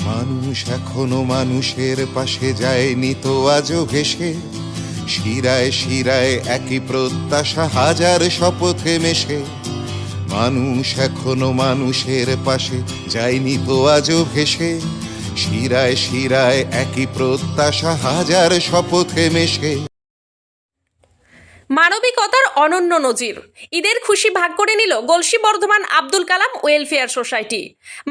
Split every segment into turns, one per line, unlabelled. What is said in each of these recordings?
মানুষ এখনো মানুষের পাশে যায়নি তো আজও ভেসে, শিরায় শিরায় একই প্রত্যাশা হাজার শপথে মেশে। মানুষ এখনো মানুষের পাশে যায়নি তো আজও ভেসে, শিরায় শিরায় একই প্রত্যাশা হাজার শপথে মেশে।
মানবিকতার অনন্য নজির, ঈদের খুশি ভাগ করে নিল গলসি বর্ধমান আব্দুল কালাম ওয়েলফেয়ার সোসাইটি।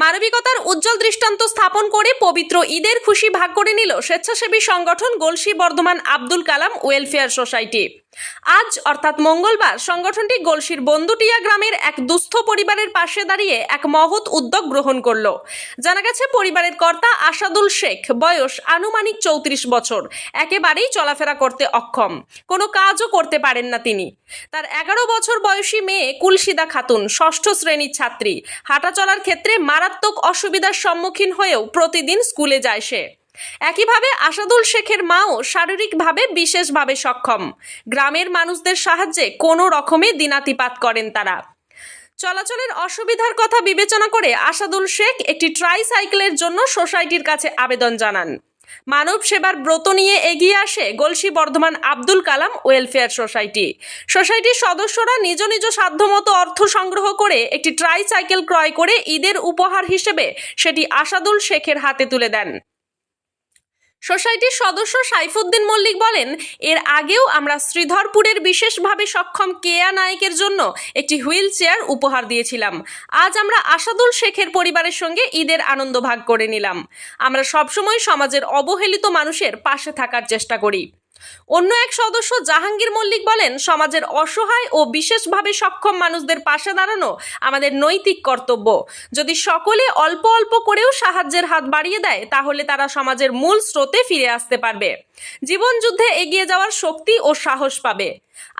মানবিকতার উজ্জ্বল দৃষ্টান্ত স্থাপন করে পবিত্র ঈদের খুশি ভাগ করে নিল স্বেচ্ছাসেবী সংগঠন গলসি বর্ধমান আব্দুল কালাম ওয়েলফেয়ার সোসাইটি। আজ অর্থাৎ মঙ্গলবার সংগঠনটি গলসির বন্দুটিয়া গ্রামের এক দুস্থ পরিবারের পাশে দাঁড়িয়ে এক মহৎ উদ্যোগ গ্রহণ করল। জানা গেছে পরিবারের কর্তা আসাদুল শেখ, বয়স আনুমানিক 34 বছর, একেবারেই চলাফেরা করতে অক্ষম, কোনো কাজও করতে পারেন না তিনি। তার 11 বছর বয়সী মেয়ে কুলসিদা খাতুন ষষ্ঠ শ্রেণীর ছাত্রী, হাঁটা চলার ক্ষেত্রে মারাত্মক অসুবিধার সম্মুখীন হয়েও প্রতিদিন স্কুলে যায় সে। একইভাবে আসাদুল শেখের মাও শারীরিকভাবে বিশেষভাবে সক্ষম। গ্রামের মানুষদের সাহায্যে কোনো রকমে দিনাতিপাত করেন তারা। চলাচলের অসুবিধার কথা বিবেচনা করে আসাদুল শেখ একটি ট্রাইসাইকেলের জন্য সোসাইটির কাছে আবেদন জানান। মানব সেবার ব্রত নিয়ে এগিয়ে আসে গলসি বর্ধমান আব্দুল কালাম ওয়েলফেয়ার সোসাইটি। সোসাইটির সদস্যরা নিজ নিজ সাধ্যমতো অর্থ সংগ্রহ করে একটি ট্রাইসাইকেল ক্রয় করে ঈদের উপহার হিসেবে সেটি আসাদুল শেখের হাতে তুলে দেন। সোসাইটির সদস্য সাইফুদ্দিন মল্লিক বলেন, এর আগেও আমরা শ্রীধরপুরের বিশেষভাবে সক্ষম কেয়া নায়েকের জন্য একটি হুইল চেয়ার উপহার দিয়েছিলাম। আজ আমরা আসাদুল শেখের পরিবারের সঙ্গে ঈদের আনন্দ ভাগ করে নিলাম। আমরা সবসময় সমাজের অবহেলিত মানুষের পাশে থাকার চেষ্টা করি। অন্য এক সদস্য জাহাঙ্গীর মল্লিক বলেন, সমাজের অসহায় ও বিশেষভাবে সক্ষম মানুষদের পাশে দাঁড়ানো আমাদের নৈতিক কর্তব্য। যদি সকলে অল্প অল্প করেও সাহায্যের হাত বাড়িয়ে দেয় তাহলে তারা সমাজের মূল স্রোতে ফিরে আসতে পারবে, জীবন যুদ্ধে এগিয়ে যাওয়ার শক্তি ও সাহস পাবে।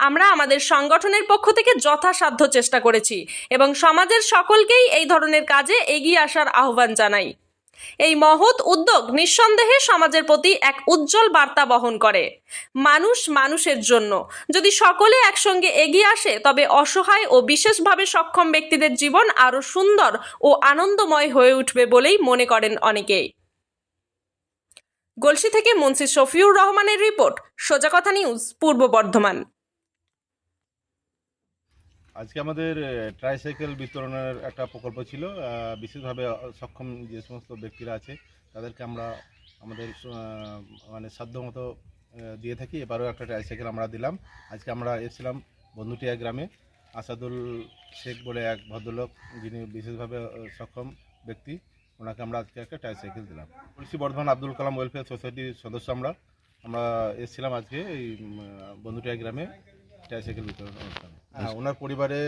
আমরা আমাদের সংগঠনের পক্ষ থেকে যথাসাধ্য চেষ্টা করেছি এবং সমাজের সকলকেই এই ধরনের কাজে এগিয়ে আসার আহ্বান জানাই। এই মহৎ উদ্যোগ নিঃসন্দেহে সমাজের প্রতি এক উজ্জ্বল বার্তা বহন করে। মানুষ মানুষের জন্য যদি সকলে একসঙ্গে এগিয়ে আসে তবে অসহায় ও বিশেষভাবে সক্ষম ব্যক্তিদের জীবন আরো সুন্দর ও আনন্দময় হয়ে উঠবে বলেই মনে করেন অনেকেই। গলসি থেকে মুন্সি শফিউর রহমানের রিপোর্ট, সোজা কথা নিউজ, পূর্ব বর্ধমান।
আজকে আমাদের ট্রাইসাইকেল বিতরণের একটা প্রকল্প ছিল। বিশেষভাবে সক্ষম যে সমস্ত ব্যক্তিরা আছে তাদেরকে আমরা আমাদের মানে সাধ্যমতো দিয়ে থাকি। এবারেও একটা ট্রাইসাইকেল আমরা দিলাম। আজকে আমরা এসেছিলাম বন্ধুটিয়া গ্রামে। আসাদুল শেখ বলে এক ভদ্রলোক, যিনি বিশেষভাবে সক্ষম ব্যক্তি, ওনাকে আমরা আজকে একটা ট্রাইসাইকেল দিলাম। গলসি বর্ধমান আব্দুল কালাম ওয়েলফেয়ার সোসাইটির সদস্য আমরা এসেছিলাম আজকে এই বন্ধুটিয়া গ্রামে ট্রাইসাইকেল বিতরণ অনুষ্ঠানে। ওনার পরিবারে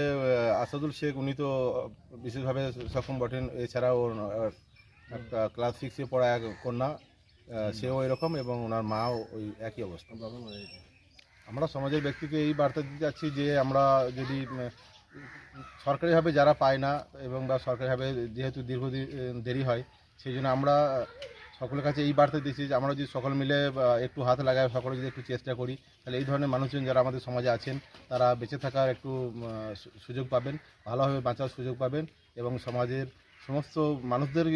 আসাদুল শেখ উনি তো বিশেষভাবে সক্ষম বটেন, এছাড়াও একটা ক্লাস 6-এ পড়া এক কন্যা, সেও এরকম, এবং ওনার মাও ওই একই অবস্থা। আমরা সমাজের ব্যক্তিকে এই বার্তা দিতে চাচ্ছি যে আমরা যদি সরকারিভাবে যারা পায় না এবং বা সরকারিভাবে যেহেতু দীর্ঘদিন দেরি হয়, সেই জন্য আমরা সকলের কাছে এই বার্তা দিচ্ছি যে আমরা যদি সকল মিলে একটু হাত লাগাই, সকলে যদি একটু চেষ্টা করি, তাহলে এই ধরনের মানুষজন যারা আমাদের সমাজে আছেন তারা বেঁচে থাকার একটু সুযোগ পাবেন, ভালোভাবে বাঁচার সুযোগ পাবেন। এবং সমাজের সমস্ত মানুষদের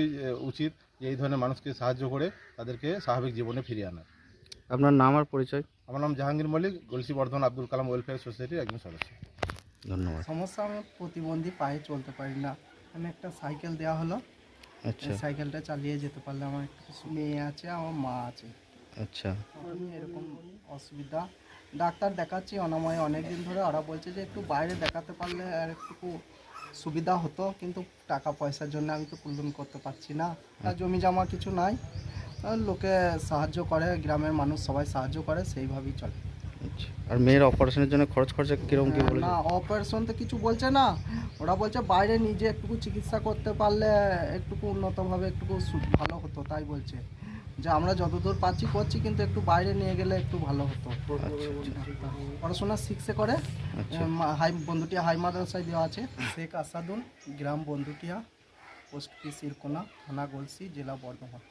উচিত যে এই ধরনের মানুষকে সাহায্য করে তাদেরকে স্বাভাবিক জীবনে ফিরিয়ে আনা।
আপনার নাম আর পরিচয়?
আমার নাম জাহাঙ্গীর মল্লিক, গলসি বর্ধমান আব্দুল কালাম ওয়েলফেয়ার সোসাইটির একজন সদস্য।
ধন্যবাদ।
সমস্যা, আমি প্রতিবন্ধী, পায়ে চলতে পারি না। আমি একটা সাইকেল দেওয়া হলো।
আচ্ছা
সাইকেলটা চালিয়ে যেতে পারলে, আমার একটা মেয়ে আছে, আমার মা আছে।
আচ্ছা,
আমি এরকম অসুবিধা, ডাক্তার দেখাচ্ছি অনাময়ে অনেক দিন ধরে। ওরা বলছে যে একটু বাইরে দেখাতে পারলে আর একটু সুবিধা হতো, কিন্তু টাকা পয়সার জন্য আমি তো পূরণ করতে পারছি না। আর জমি জমা কিছু নাই, লোকে সাহায্য করে, গ্রামের মানুষ সবাই সাহায্য করে, সেইভাবেই চলে।
আচ্ছা। আর মেয়ের অপারেশনের জন্য খরচা কিরকম কি বলে?
না, অপারেশন তো কিছু বলছে না। ওরা বলছে বাইরে নিজে একটু চিকিৎসা করতে পারলে একটু উন্নতভাবে একটু ভালো হতো, তাই বলছে যে আমরা যতদূর পাচ্ছি করছি, কিন্তু একটু বাইরে নিয়ে গেলে একটু ভালো হতো। পড়াশোনা 6-এ করে, বন্ধুটিয়া হাই মাদ্রাসায় দেওয়া আছে। শেখ আসাদুল, গ্রাম বন্ধুটিয়া, পোস্ট কি সিরকোনা, থানা গলসি, জেলা বর্ধমান।